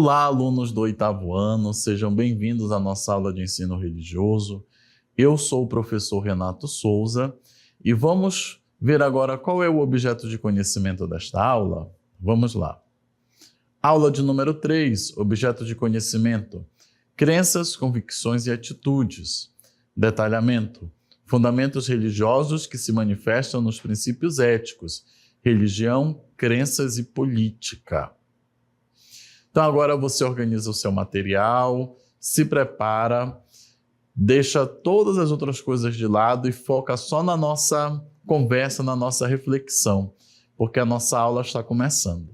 Olá, alunos do 8º ano, sejam bem-vindos à nossa aula de ensino religioso. Eu sou o professor Renato Souza e vamos ver agora qual é o objeto de conhecimento desta aula. Vamos lá. Aula de número 3, objeto de conhecimento: crenças, convicções e atitudes. Detalhamento: fundamentos religiosos que se manifestam nos princípios éticos, religião, crenças e política. Então agora você organiza o seu material, se prepara, deixa todas as outras coisas de lado e foca só na nossa conversa, na nossa reflexão, porque a nossa aula está começando.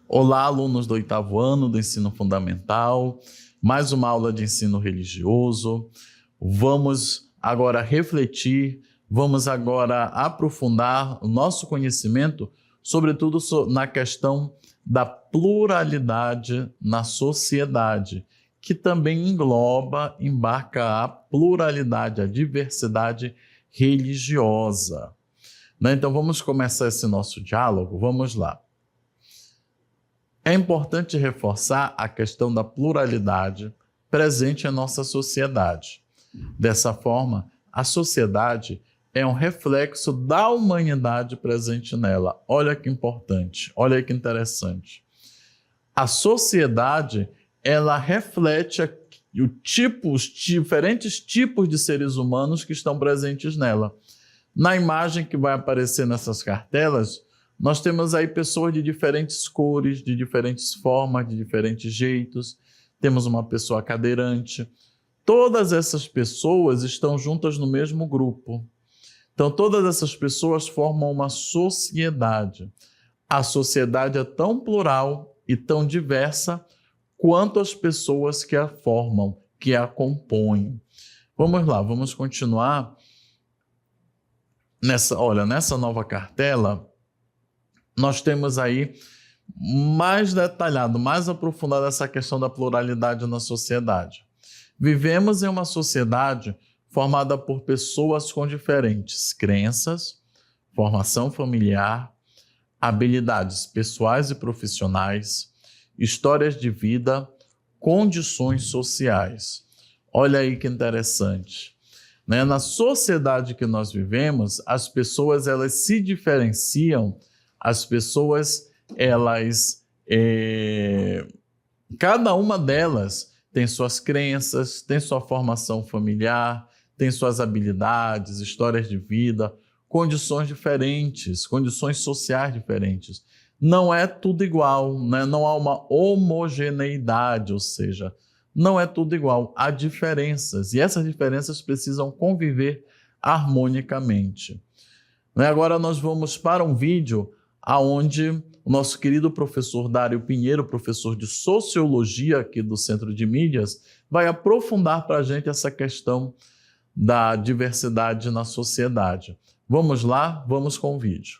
Olá, alunos do 8º ano do ensino fundamental, mais uma aula de ensino religioso. Vamos agora refletir, vamos agora aprofundar o nosso conhecimento, sobretudo na questão da pluralidade na sociedade, que também embarca a pluralidade, a diversidade religiosa. Então vamos começar esse nosso diálogo, vamos lá. É importante reforçar a questão da pluralidade presente em nossa sociedade. Dessa forma, a sociedade é um reflexo da humanidade presente nela. Olha que importante, olha que interessante. A sociedade, ela reflete os diferentes tipos de seres humanos que estão presentes nela. Na imagem que vai aparecer nessas cartelas, nós temos aí pessoas de diferentes cores, de diferentes formas, de diferentes jeitos. Temos uma pessoa cadeirante. Todas essas pessoas estão juntas no mesmo grupo. Então, todas essas pessoas formam uma sociedade. A sociedade é tão plural e tão diversa quanto as pessoas que a formam, que a compõem. Vamos lá, vamos continuar. Nessa nova cartela, nós temos aí mais detalhado, mais aprofundado essa questão da pluralidade na sociedade. Vivemos em uma sociedade formada por pessoas com diferentes crenças, formação familiar, habilidades pessoais e profissionais, histórias de vida, condições sociais. Olha aí que interessante. Na sociedade que nós vivemos, as pessoas elas se diferenciam, as pessoas, cada uma delas tem suas crenças, tem sua formação familiar, tem suas habilidades, histórias de vida, condições diferentes, condições sociais diferentes. Não é tudo igual, né? Não há uma homogeneidade, ou seja, não é tudo igual, há diferenças, e essas diferenças precisam conviver harmonicamente. Agora nós vamos para um vídeo onde o nosso querido professor Dário Pinheiro, professor de Sociologia aqui do Centro de Mídias, vai aprofundar para a gente essa questão da diversidade na sociedade. Vamos lá, vamos com o vídeo.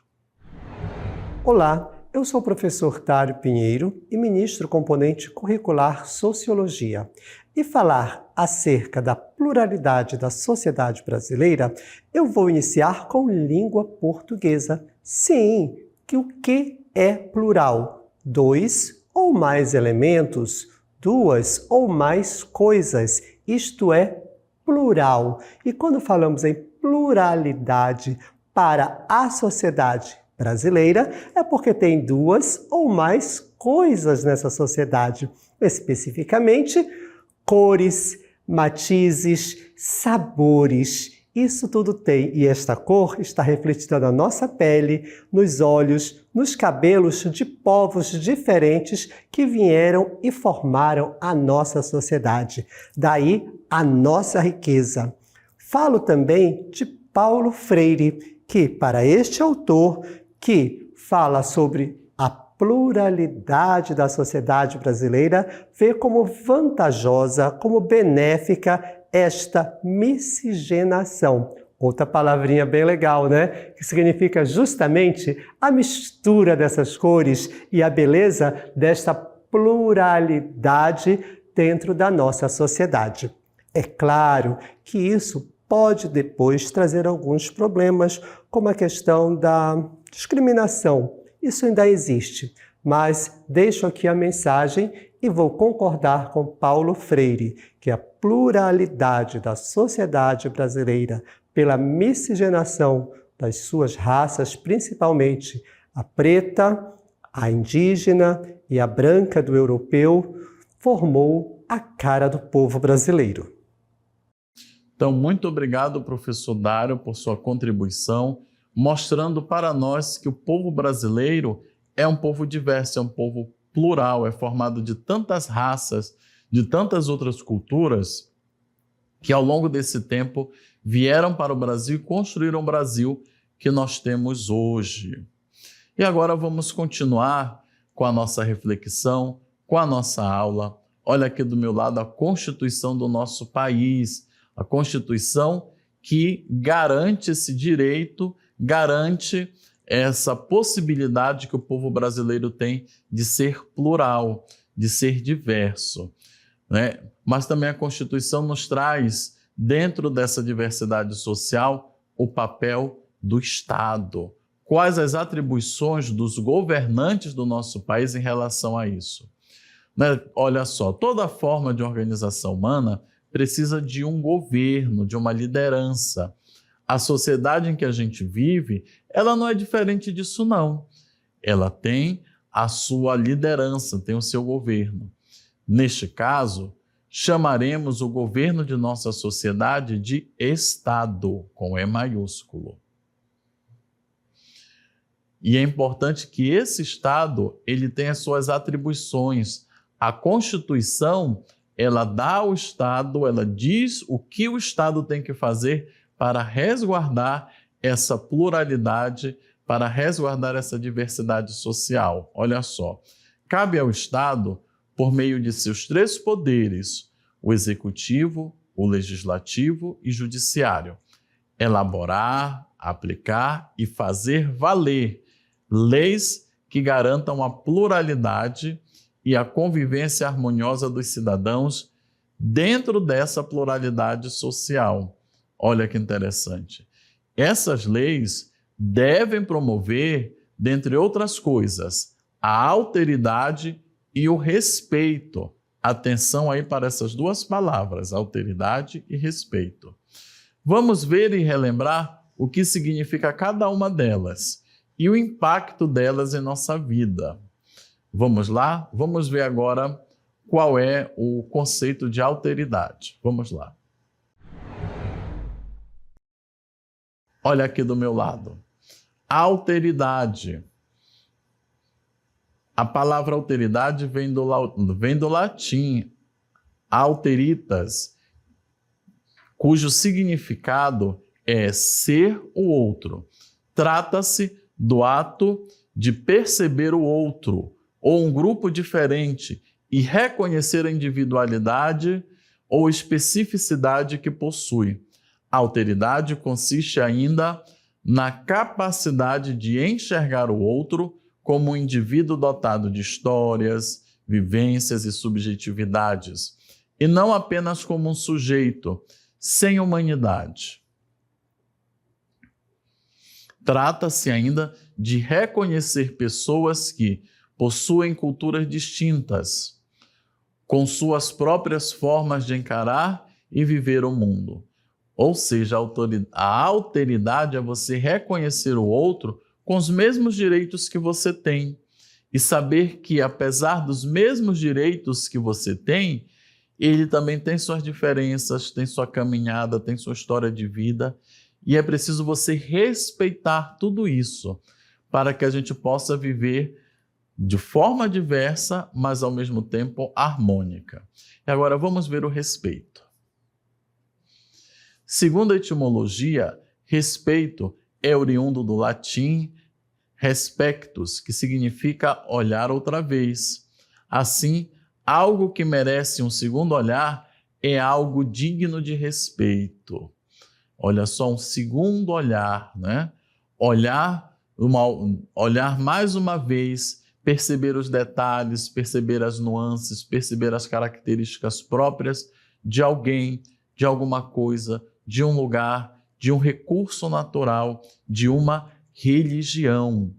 Olá, eu sou o professor Dário Pinheiro e ministro componente curricular Sociologia. E falar acerca da pluralidade da sociedade brasileira, eu vou iniciar com língua portuguesa. Sim, o que é plural? 2 ou mais elementos, 2 ou mais coisas, isto é plural. E quando falamos em pluralidade para a sociedade brasileira, é porque tem 2 ou mais coisas nessa sociedade, especificamente cores, matizes, sabores. Isso tudo tem, e esta cor está refletida na nossa pele, nos olhos, nos cabelos de povos diferentes que vieram e formaram a nossa sociedade. Daí a nossa riqueza. Falo também de Paulo Freire, que para este autor, que fala sobre a pluralidade da sociedade brasileira, vê como vantajosa, como benéfica esta miscigenação. Outra palavrinha bem legal, né? Que significa justamente a mistura dessas cores e a beleza desta pluralidade dentro da nossa sociedade. É claro que isso pode depois trazer alguns problemas, como a questão da discriminação. Isso ainda existe, mas deixo aqui a mensagem e vou concordar com Paulo Freire, que a pluralidade da sociedade brasileira, pela miscigenação das suas raças, principalmente a preta, a indígena e a branca do europeu, formou a cara do povo brasileiro. Então, muito obrigado, professor Dário, por sua contribuição, mostrando para nós que o povo brasileiro é um povo diverso, é um povo plural, é formado de tantas raças, de tantas outras culturas, que ao longo desse tempo vieram para o Brasil e construíram o Brasil que nós temos hoje. E agora vamos continuar com a nossa reflexão, com a nossa aula. Olha aqui do meu lado a Constituição do nosso país, a Constituição que garante esse direito, garante essa possibilidade que o povo brasileiro tem de ser plural, de ser diverso, né? Mas também a Constituição nos traz, dentro dessa diversidade social, o papel do Estado. Quais as atribuições dos governantes do nosso país em relação a isso? Né? Olha só, toda forma de organização humana precisa de um governo, de uma liderança. A sociedade em que a gente vive, ela não é diferente disso, não. Ela tem a sua liderança, tem o seu governo. Neste caso, chamaremos o governo de nossa sociedade de Estado, com E maiúsculo. E é importante que esse Estado ele tenha suas atribuições. A Constituição, ela dá ao Estado, ela diz o que o Estado tem que fazer para resguardar essa pluralidade, para resguardar essa diversidade social. Olha só, cabe ao Estado, por meio de seus três poderes, o Executivo, o Legislativo e Judiciário, elaborar, aplicar e fazer valer leis que garantam a pluralidade e a convivência harmoniosa dos cidadãos dentro dessa pluralidade social. Olha que interessante. Essas leis devem promover, dentre outras coisas, a alteridade e o respeito. Atenção aí para essas duas palavras, alteridade e respeito. Vamos ver e relembrar o que significa cada uma delas e o impacto delas em nossa vida. Vamos lá? Vamos ver agora qual é o conceito de alteridade. Vamos lá. Olha aqui do meu lado. Alteridade. A palavra alteridade vem do latim alteritas, cujo significado é ser o outro. Trata-se do ato de perceber o outro ou um grupo diferente e reconhecer a individualidade ou especificidade que possui. A alteridade consiste ainda na capacidade de enxergar o outro como um indivíduo dotado de histórias, vivências e subjetividades, e não apenas como um sujeito sem humanidade. Trata-se ainda de reconhecer pessoas que possuem culturas distintas, com suas próprias formas de encarar e viver o mundo. Ou seja, a alteridade é você reconhecer o outro com os mesmos direitos que você tem e saber que, apesar dos mesmos direitos que você tem, ele também tem suas diferenças, tem sua caminhada, tem sua história de vida, e é preciso você respeitar tudo isso para que a gente possa viver de forma diversa, mas ao mesmo tempo harmônica. E agora vamos ver o respeito. Segundo a etimologia, respeito é oriundo do latim respectus, que significa olhar outra vez. Assim, algo que merece um segundo olhar é algo digno de respeito. Olha só, um segundo olhar, né? Olhar mais uma vez, perceber os detalhes, perceber as nuances, perceber as características próprias de alguém, de alguma coisa, de um lugar, de um recurso natural, de uma religião.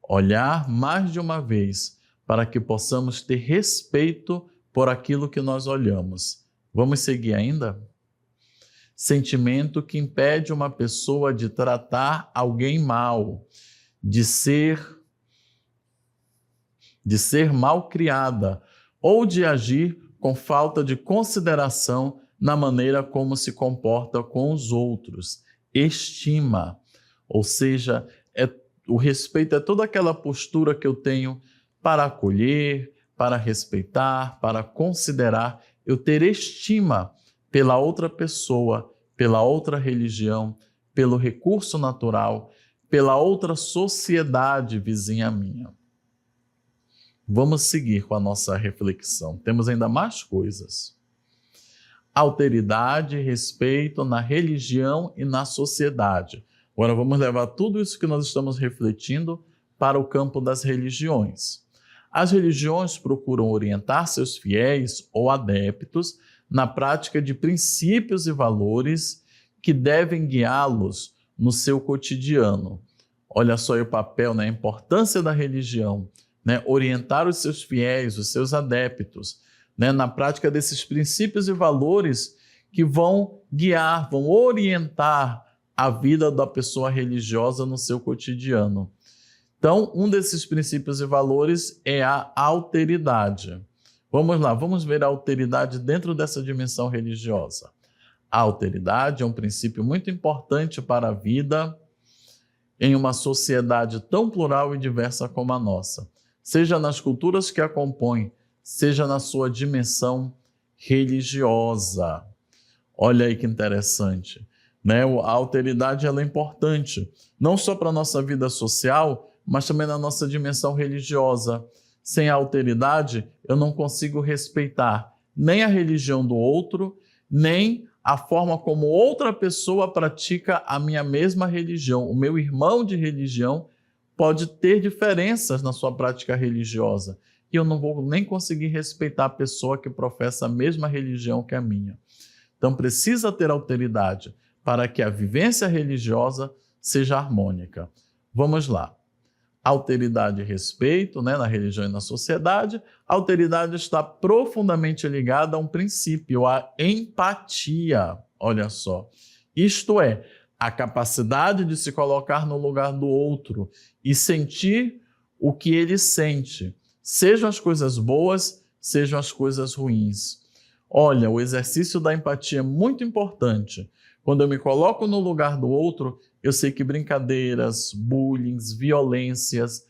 Olhar mais de uma vez para que possamos ter respeito por aquilo que nós olhamos. Vamos seguir ainda? Sentimento que impede uma pessoa de tratar alguém mal, de ser mal criada ou de agir com falta de consideração na maneira como se comporta com os outros. Estima, ou seja, o respeito é toda aquela postura que eu tenho para acolher, para respeitar, para considerar, eu ter estima pela outra pessoa, pela outra religião, pelo recurso natural, pela outra sociedade vizinha minha. Vamos seguir com a nossa reflexão. Temos ainda mais coisas. Alteridade e respeito na religião e na sociedade. Agora vamos levar tudo isso que nós estamos refletindo para o campo das religiões. As religiões procuram orientar seus fiéis ou adeptos na prática de princípios e valores que devem guiá-los no seu cotidiano. Olha só aí o papel, a importância da religião, orientar os seus fiéis, os seus adeptos, na prática desses princípios e valores que vão guiar, vão orientar a vida da pessoa religiosa no seu cotidiano. Então, um desses princípios e valores é a alteridade. Vamos lá, vamos ver a alteridade dentro dessa dimensão religiosa. A alteridade é um princípio muito importante para a vida em uma sociedade tão plural e diversa como a nossa, seja nas culturas que a compõem, seja na sua dimensão religiosa. Olha aí que interessante. A alteridade ela é importante, não só para a nossa vida social, mas também na nossa dimensão religiosa. Sem a alteridade, eu não consigo respeitar nem a religião do outro, nem a forma como outra pessoa pratica a minha mesma religião. O meu irmão de religião pode ter diferenças na sua prática religiosa e eu não vou nem conseguir respeitar a pessoa que professa a mesma religião que a minha. Então precisa ter alteridade para que a vivência religiosa seja harmônica. Vamos lá. Alteridade e respeito, na religião e na sociedade. A alteridade está profundamente ligada a um princípio, a empatia. Olha só. Isto é, a capacidade de se colocar no lugar do outro e sentir o que ele sente, sejam as coisas boas, sejam as coisas ruins. Olha, o exercício da empatia é muito importante. Quando eu me coloco no lugar do outro, eu sei que brincadeiras, bullying, violências,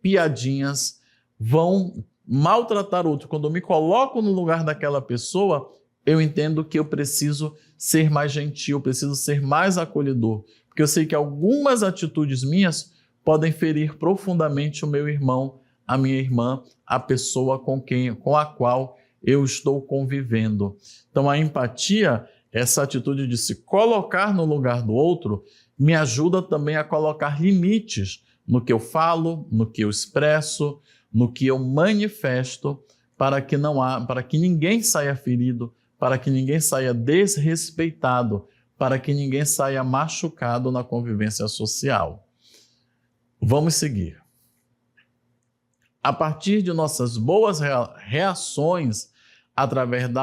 piadinhas vão maltratar o outro. Quando eu me coloco no lugar daquela pessoa, eu entendo que eu preciso ser mais gentil, preciso ser mais acolhedor, porque eu sei que algumas atitudes minhas podem ferir profundamente o meu irmão, a minha irmã, a pessoa com a qual eu estou convivendo. Então a empatia, essa atitude de se colocar no lugar do outro, me ajuda também a colocar limites no que eu falo, no que eu expresso, no que eu manifesto, para que ninguém saia ferido, para que ninguém saia desrespeitado, para que ninguém saia machucado na convivência social. Vamos seguir. A partir de nossas boas reações, através da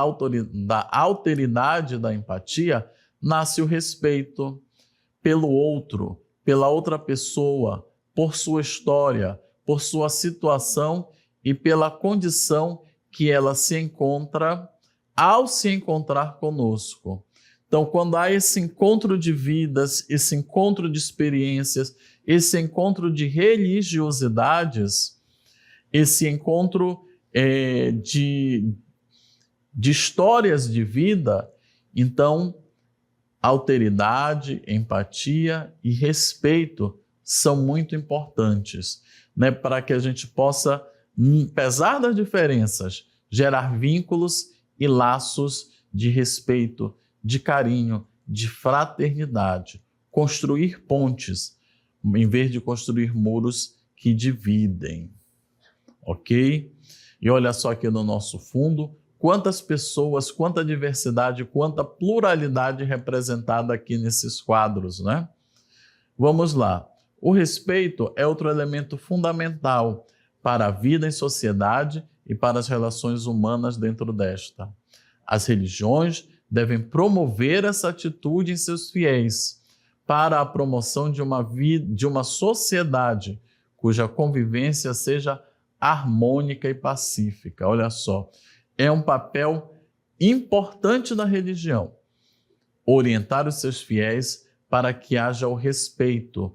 alteridade da empatia, nasce o respeito pelo outro, pela outra pessoa, por sua história, por sua situação e pela condição que ela se encontra ao se encontrar conosco. Então, quando há esse encontro de vidas, esse encontro de experiências, esse encontro de religiosidades, esse encontro de histórias de vida, então, alteridade, empatia e respeito são muito importantes, para que a gente possa, apesar das diferenças, gerar vínculos e laços de respeito, de carinho, de fraternidade, construir pontes, em vez de construir muros que dividem. Ok? E olha só aqui no nosso fundo, quantas pessoas, quanta diversidade, quanta pluralidade representada aqui nesses quadros, né? Vamos lá. O respeito é outro elemento fundamental para a vida em sociedade e para as relações humanas dentro desta. As religiões devem promover essa atitude em seus fiéis para a promoção de uma sociedade cuja convivência seja harmônica e pacífica. Olha só, é um papel importante da religião orientar os seus fiéis para que haja o respeito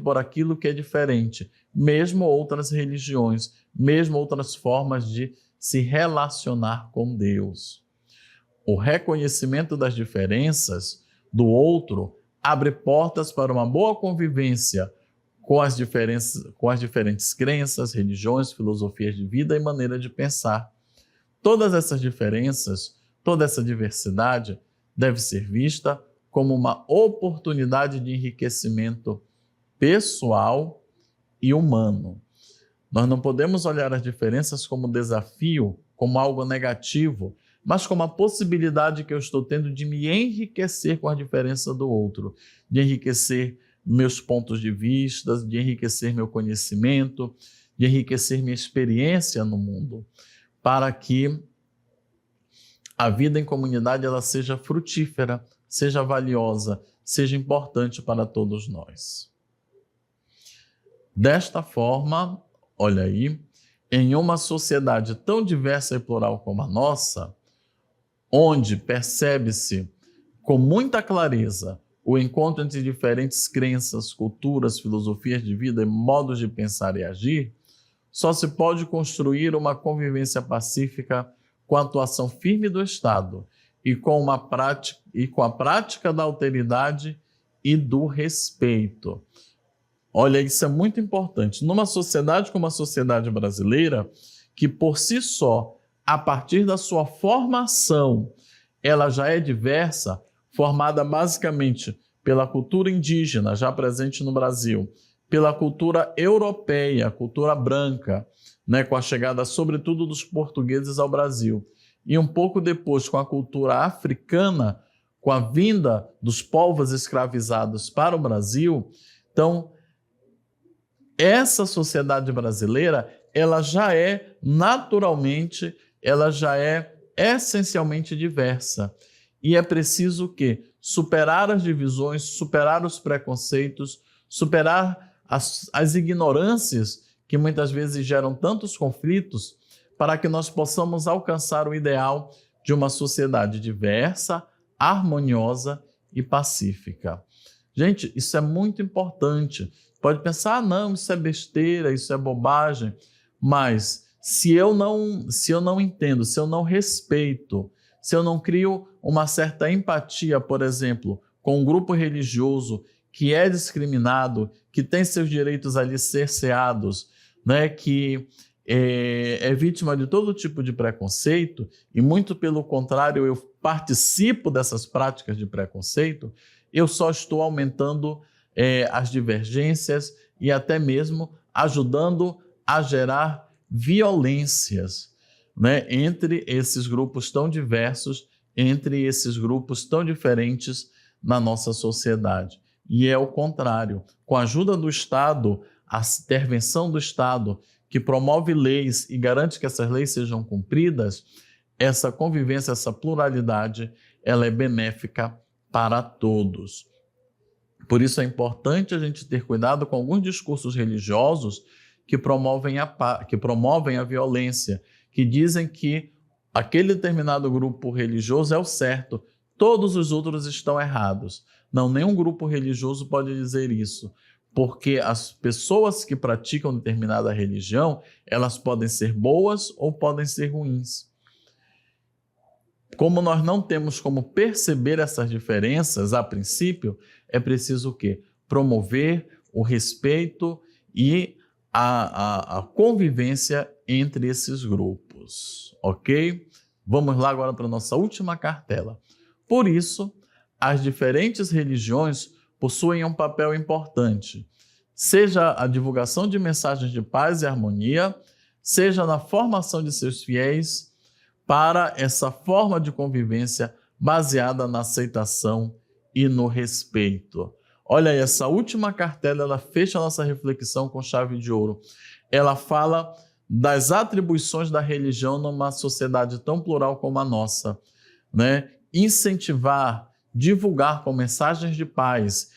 por aquilo que é diferente, mesmo outras religiões, mesmo outras formas de se relacionar com Deus. O reconhecimento das diferenças do outro abre portas para uma boa convivência com as diferentes crenças, religiões, filosofias de vida e maneira de pensar. Todas essas diferenças, toda essa diversidade deve ser vista como uma oportunidade de enriquecimento pessoal e humano. Nós não podemos olhar as diferenças como desafio, como algo negativo, mas como a possibilidade que eu estou tendo de me enriquecer com a diferença do outro, de enriquecer meus pontos de vista, de enriquecer meu conhecimento, de enriquecer minha experiência no mundo, para que a vida em comunidade ela seja frutífera, seja valiosa, seja importante para todos nós. Desta forma, olha aí, em uma sociedade tão diversa e plural como a nossa, onde percebe-se com muita clareza o encontro entre diferentes crenças, culturas, filosofias de vida e modos de pensar e agir, só se pode construir uma convivência pacífica com a atuação firme do Estado e com a prática da alteridade e do respeito. Olha, isso é muito importante. Numa sociedade como a sociedade brasileira, que por si só, a partir da sua formação, ela já é diversa, formada basicamente pela cultura indígena, já presente no Brasil, pela cultura europeia, cultura branca, né, com a chegada sobretudo dos portugueses ao Brasil, e um pouco depois com a cultura africana, com a vinda dos povos escravizados para o Brasil. Então, essa sociedade brasileira, ela já é naturalmente, ela já é essencialmente diversa. E é preciso o quê? Superar as divisões, superar os preconceitos, superar as ignorâncias que muitas vezes geram tantos conflitos, para que nós possamos alcançar o ideal de uma sociedade diversa, harmoniosa e pacífica. Gente, isso é muito importante. Pode pensar, não, isso é besteira, isso é bobagem, mas se eu não entendo, se eu não respeito, se eu não crio uma certa empatia, por exemplo, com um grupo religioso que é discriminado, que tem seus direitos ali cerceados, né, que é vítima de todo tipo de preconceito, e muito pelo contrário, eu participo dessas práticas de preconceito, eu só estou aumentando as divergências e até mesmo ajudando a gerar violências, né, entre esses grupos tão diversos, entre esses grupos tão diferentes na nossa sociedade. E é o contrário. Com a ajuda do Estado, a intervenção do Estado, que promove leis e garante que essas leis sejam cumpridas, essa convivência, essa pluralidade, ela é benéfica para todos. Por isso é importante a gente ter cuidado com alguns discursos religiosos que promovem a violência, que dizem que aquele determinado grupo religioso é o certo, todos os outros estão errados. Não, nenhum grupo religioso pode dizer isso, porque as pessoas que praticam determinada religião, elas podem ser boas ou podem ser ruins. Como nós não temos como perceber essas diferenças a princípio, é preciso o quê? Promover o respeito e a convivência entre esses grupos, ok? Vamos lá agora para a nossa última cartela. Por isso, as diferentes religiões possuem um papel importante, seja a divulgação de mensagens de paz e harmonia, seja na formação de seus fiéis, para essa forma de convivência baseada na aceitação e no respeito. Olha aí, essa última cartela, ela fecha a nossa reflexão com chave de ouro. Ela fala das atribuições da religião numa sociedade tão plural como a nossa, né? Incentivar, divulgar com mensagens de paz,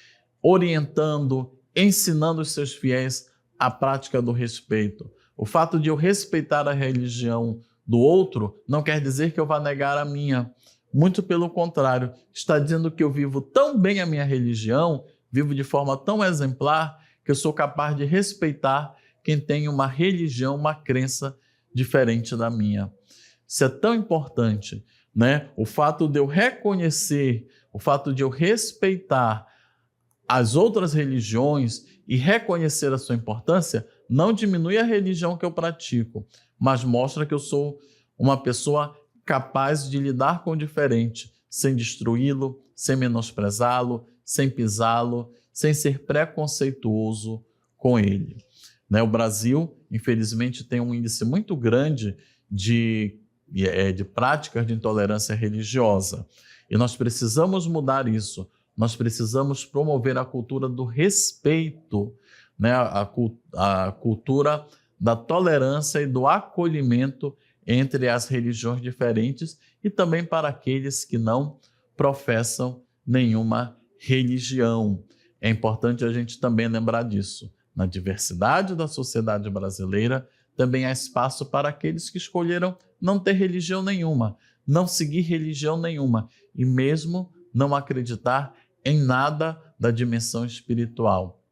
orientando, ensinando os seus fiéis a prática do respeito. O fato de eu respeitar a religião do outro não quer dizer que eu vá negar a minha. Muito pelo contrário, está dizendo que eu vivo tão bem a minha religião, vivo de forma tão exemplar, que eu sou capaz de respeitar quem tem uma religião, uma crença diferente da minha. Isso é tão importante, né? O fato de eu reconhecer, o fato de eu respeitar as outras religiões e reconhecer a sua importância, não diminui a religião que eu pratico, mas mostra que eu sou uma pessoa capaz de lidar com o diferente, sem destruí-lo, sem menosprezá-lo, sem pisá-lo, sem ser preconceituoso com ele. O Brasil, infelizmente, tem um índice muito grande de práticas de intolerância religiosa. E nós precisamos mudar isso. Nós precisamos promover a cultura do respeito, né? A cultura da tolerância e do acolhimento entre as religiões diferentes e também para aqueles que não professam nenhuma religião. É importante a gente também lembrar disso. Na diversidade da sociedade brasileira, também há espaço para aqueles que escolheram não ter religião nenhuma, não seguir religião nenhuma e mesmo não acreditar em nada da dimensão espiritual.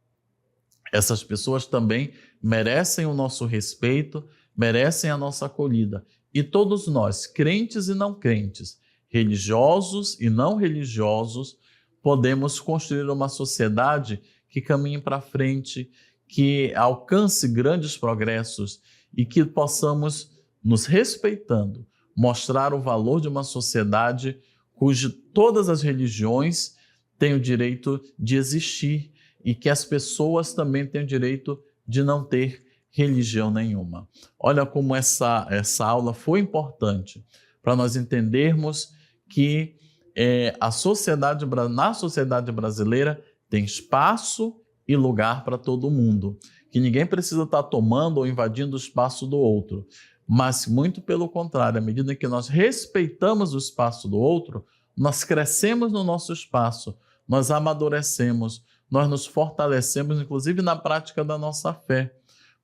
Essas pessoas também merecem o nosso respeito, merecem a nossa acolhida. E todos nós, crentes e não crentes, religiosos e não religiosos, podemos construir uma sociedade que caminhe para frente, que alcance grandes progressos e que possamos, nos respeitando, mostrar o valor de uma sociedade cuja todas as religiões têm o direito de existir e que as pessoas também têm o direito de não ter religião nenhuma. Olha como essa aula foi importante para nós entendermos que na sociedade brasileira tem espaço e lugar para todo mundo, que ninguém precisa estar tomando ou invadindo o espaço do outro, mas muito pelo contrário, à medida que nós respeitamos o espaço do outro, nós crescemos no nosso espaço, nós amadurecemos, nós nos fortalecemos, inclusive na prática da nossa fé,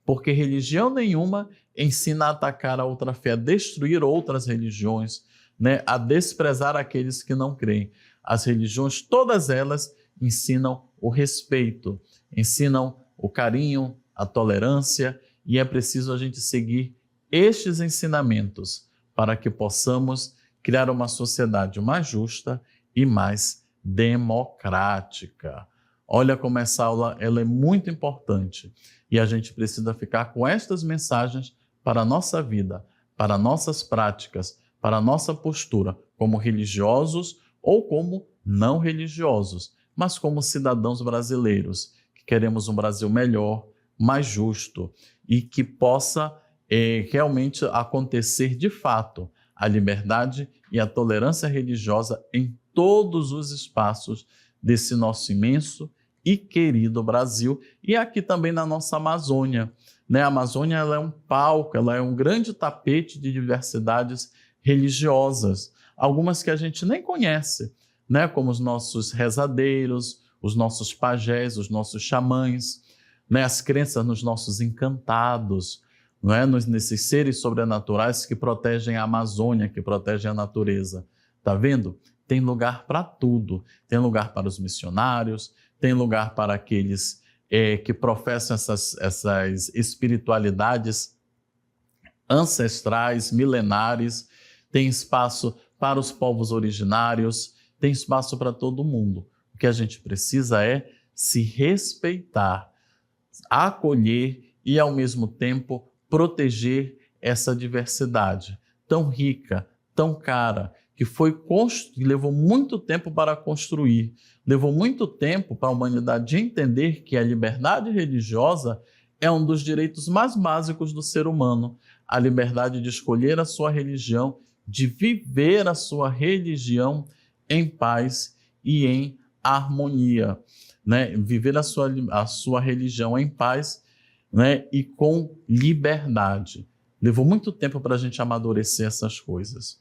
porque religião nenhuma ensina a atacar a outra fé, a destruir outras religiões, né? A desprezar aqueles que não creem. As religiões, todas elas, ensinam o respeito, ensinam o carinho, a tolerância, e é preciso a gente seguir estes ensinamentos para que possamos criar uma sociedade mais justa e mais democrática. Olha como essa aula ela é muito importante e a gente precisa ficar com estas mensagens para a nossa vida, para nossas práticas, para a nossa postura como religiosos ou como não religiosos, mas como cidadãos brasileiros, que queremos um Brasil melhor, mais justo e que possa realmente acontecer de fato a liberdade e a tolerância religiosa em todos os espaços desse nosso imenso e querido Brasil e aqui também na nossa Amazônia. A Amazônia ela é um palco, ela é um grande tapete de diversidades religiosas, algumas que a gente nem conhece, como os nossos rezadeiros, os nossos pajés, os nossos xamãs, as crenças nos nossos encantados, nesses seres sobrenaturais que protegem a Amazônia, que protegem a natureza. Tá vendo? Tem lugar para tudo. Tem lugar para os missionários, tem lugar para aqueles que professam essas espiritualidades ancestrais, milenares, tem espaço para os povos originários, tem espaço para todo mundo. O que a gente precisa é se respeitar, acolher e, ao mesmo tempo, proteger essa diversidade tão rica, tão cara, que levou muito tempo para construir, levou muito tempo para a humanidade entender que a liberdade religiosa é um dos direitos mais básicos do ser humano, a liberdade de escolher a sua religião de viver a sua religião em paz e em harmonia, né? Viver a sua religião em paz, né? E com liberdade. Levou muito tempo para a gente amadurecer essas coisas.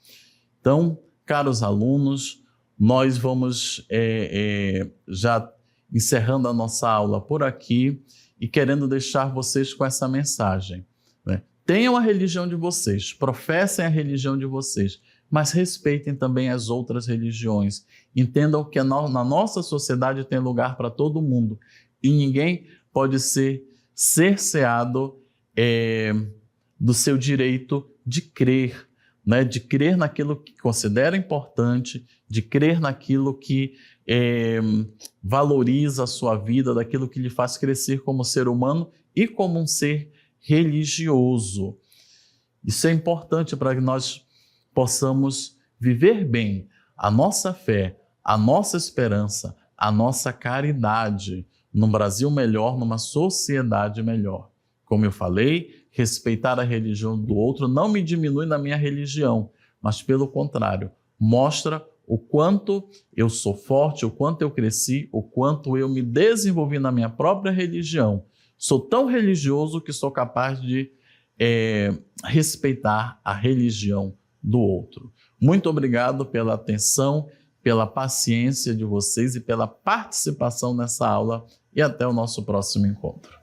Então, caros alunos, nós vamos já encerrando a nossa aula por aqui e querendo deixar vocês com essa mensagem, né? Tenham a religião de vocês, professem a religião de vocês, mas respeitem também as outras religiões. Entendam que na nossa sociedade tem lugar para todo mundo e ninguém pode ser cerceado do seu direito de crer, né? De crer naquilo que considera importante, de crer naquilo que valoriza a sua vida, daquilo que lhe faz crescer como ser humano e como um ser religioso. Isso é importante para que nós possamos viver bem a nossa fé, a nossa esperança, a nossa caridade num Brasil melhor, numa sociedade melhor. Como eu falei, respeitar a religião do outro não me diminui na minha religião, mas pelo contrário, mostra o quanto eu sou forte, o quanto eu cresci, o quanto eu me desenvolvi na minha própria religião. Sou tão religioso que sou capaz de respeitar a religião do outro. Muito obrigado pela atenção, pela paciência de vocês e pela participação nessa aula e até o nosso próximo encontro.